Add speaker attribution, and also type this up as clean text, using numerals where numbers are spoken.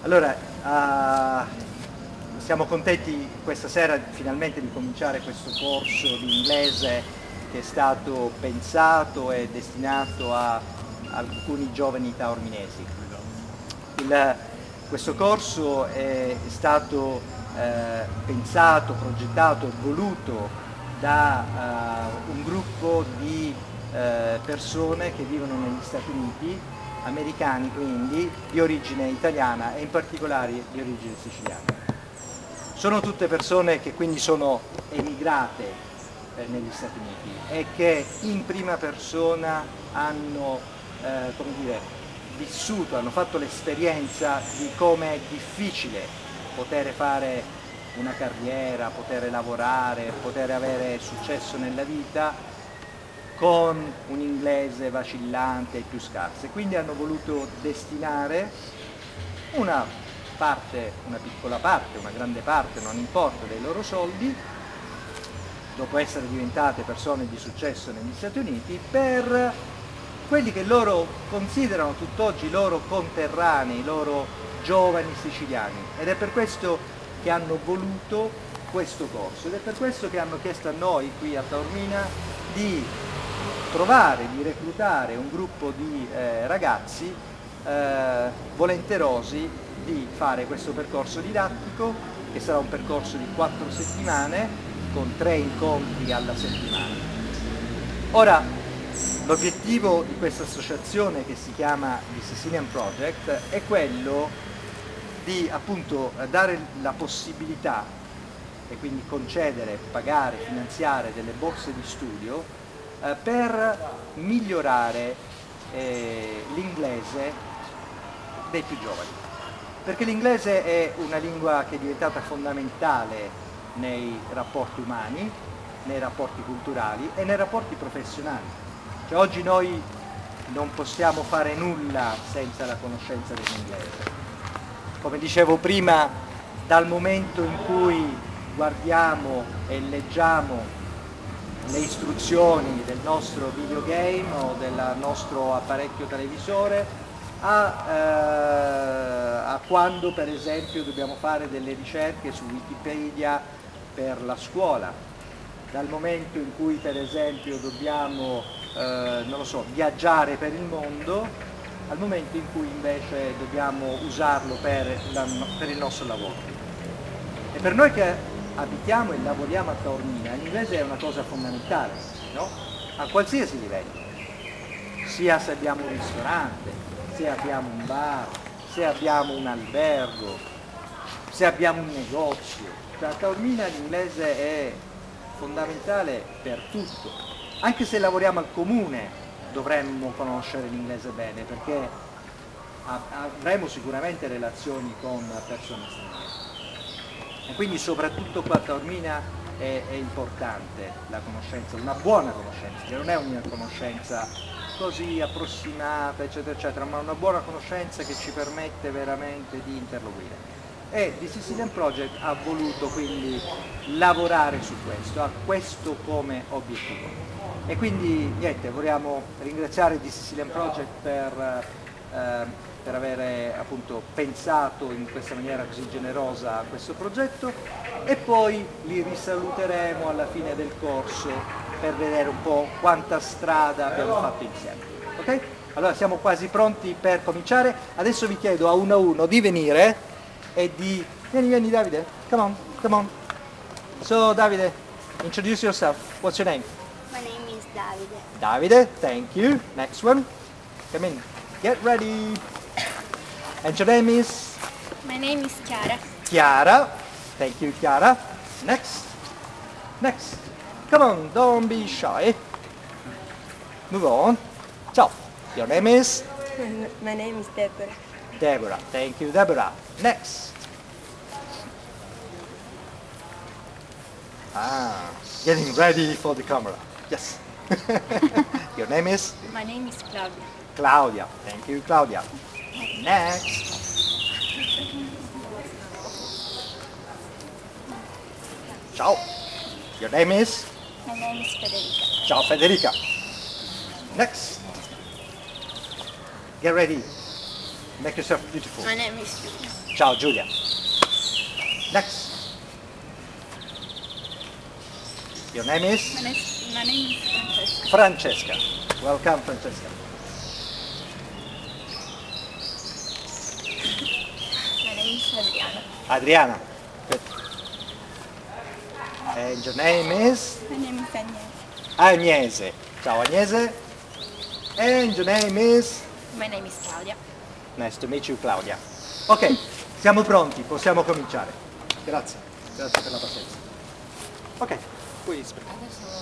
Speaker 1: Allora, siamo contenti questa sera finalmente di cominciare questo corso di inglese che è stato pensato e destinato a alcuni giovani taorminesi. Questo corso è stato pensato, progettato e voluto da un gruppo di persone che vivono negli Stati Uniti, americani quindi, di origine italiana e in particolare di origine siciliana. Sono tutte persone che quindi sono emigrate negli Stati Uniti e che in prima persona hanno come dire, vissuto, hanno fatto l'esperienza di come è difficile poter fare una carriera, poter lavorare, poter avere successo nella vita con un inglese vacillante e più scarso. E quindi hanno voluto destinare una parte, una piccola parte, una grande parte, non importa, dei loro soldi, dopo essere diventate persone di successo negli Stati Uniti, per quelli che loro considerano tutt'oggi i loro conterranei, i loro giovani siciliani. Ed è per questo che hanno voluto questo corso ed è per questo che hanno chiesto a noi qui a Taormina di trovare, di reclutare un gruppo di ragazzi volenterosi di fare questo percorso didattico, che sarà un percorso di 4 settimane con 3 incontri alla settimana. Ora, l'obiettivo di questa associazione, che si chiama The Sicilian Project, è quello di appunto dare la possibilità e quindi concedere, pagare, finanziare delle borse di studio per migliorare l'inglese dei più giovani. Perché l'inglese è una lingua che è diventata fondamentale nei rapporti umani, nei rapporti culturali e nei rapporti professionali. Cioè, oggi noi non possiamo fare nulla senza la conoscenza dell'inglese. Come dicevo prima, dal momento in cui guardiamo e leggiamo le istruzioni del nostro videogame o del nostro apparecchio televisore a quando per esempio dobbiamo fare delle ricerche su Wikipedia per la scuola, dal momento in cui per esempio dobbiamo non lo so, viaggiare per il mondo, al momento in cui invece dobbiamo usarlo per il nostro lavoro. E per noi che abitiamo e lavoriamo a Taormina, l'inglese è una cosa fondamentale, no? A qualsiasi livello, sia se abbiamo un ristorante, se abbiamo un bar, se abbiamo un albergo, se abbiamo un negozio. Cioè, a Taormina l'inglese è fondamentale per tutto. Anche se lavoriamo al comune dovremmo conoscere l'inglese bene, perché avremo sicuramente relazioni con persone straniere. E quindi soprattutto qua a Taormina è importante la conoscenza, una buona conoscenza, che non è una conoscenza così approssimata, eccetera, eccetera, ma una buona conoscenza che ci permette veramente di interloquire. E The Sicilian Project ha voluto quindi lavorare su questo, ha questo come obiettivo. E quindi niente, vogliamo ringraziare The Sicilian Project per aver appunto pensato in questa maniera così generosa a questo progetto, e poi li risaluteremo alla fine del corso per vedere un po' quanta strada abbiamo fatto insieme. Ok? Allora siamo quasi pronti per cominciare. Adesso vi chiedo a uno di venire e di... Vieni Davide, come on, come on. So Davide, introduce yourself. What's your name?
Speaker 2: My name is Davide.
Speaker 1: Davide, thank you. Next one. Come in. Get ready. And your name is?
Speaker 2: My name is Chiara.
Speaker 1: Chiara. Thank you, Chiara. Next. Next. Come on, don't be shy. Move on. So, your name is?
Speaker 2: My name is Deborah.
Speaker 1: Deborah. Thank you, Deborah. Next. Getting ready for the camera. Yes. Your name is?
Speaker 2: My name is Claudia.
Speaker 1: Claudia. Thank you, Claudia. Next. Ciao. Your name is?
Speaker 2: My name is Federica.
Speaker 1: Ciao, Federica. Next. Get ready. Make yourself beautiful.
Speaker 2: My name is Giulia.
Speaker 1: Ciao Giulia. Next. Your name is?
Speaker 2: My name is Francesca.
Speaker 1: Francesca. Welcome, Francesca.
Speaker 2: My name is Adriana.
Speaker 1: Adriana. Good. And your name is?
Speaker 2: My name is Agnese.
Speaker 1: Agnese. Ciao Agnese. And your name is?
Speaker 2: My name is Claudia.
Speaker 1: Nice to meet you, Claudia. Ok, siamo pronti, possiamo cominciare. Grazie, grazie per la pazienza. Ok, puoi sperare.
Speaker 2: Adesso